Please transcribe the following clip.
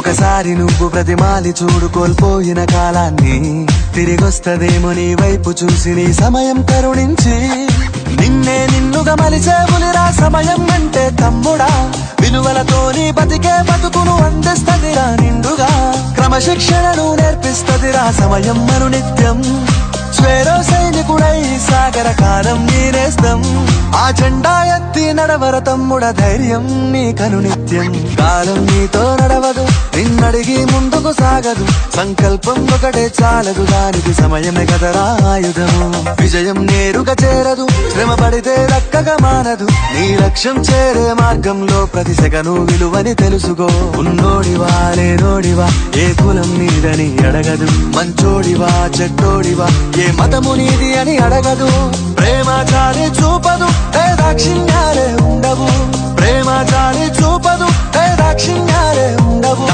ఒకసారి నువ్వు ప్రతిమాలి చూడు కోల్పోయిన కాలాన్ని, తిరిగొస్తదేమో నీ వైపు చూసి నీ సమయం కరుణించి. నిన్నే నిన్నుగా మలిచేవులిరా సమయం అంటే తమ్ముడా, విలువలతోని బతికే బతుకును అందిస్తదిరా నిండుగా. క్రమశిక్షణను నేర్పిస్తదిరా సమయం మరు నిత్యం. స్వేరో సైనికుడై సాగర కాలం నీనేస్తం, ఆ జెండా ఎత్తి నడవర తమ్ముడ ధైర్యం నీకను నిత్యం. కాలం నీతో నడవదు, నిన్నడిగి ముందుకు సాగదు, సంకల్పం ఒకటే చాలదు, దానికి సమయమే కదరా ఆయుధము. విజయం నేరుగా చేరదు, శ్రమ పడితే దక్కగా మానదు, నీ లక్ష్యం చేరే మార్గంలో ప్రతి సెకను విలువని తెలుసుకో. ఉన్నోడివా లేనోడివా ఏ కులం నీదని అడగదు, మంచోడివా చెడ్డోడివా ఏ మతము నీది అని అడగదు. ప్రేమ చాలి చూపదు దాక్షిణ్యాలే ఉండవు, ప్రేమ చాలి చూపదు దాక్షిణ్యాలే ఉండవు.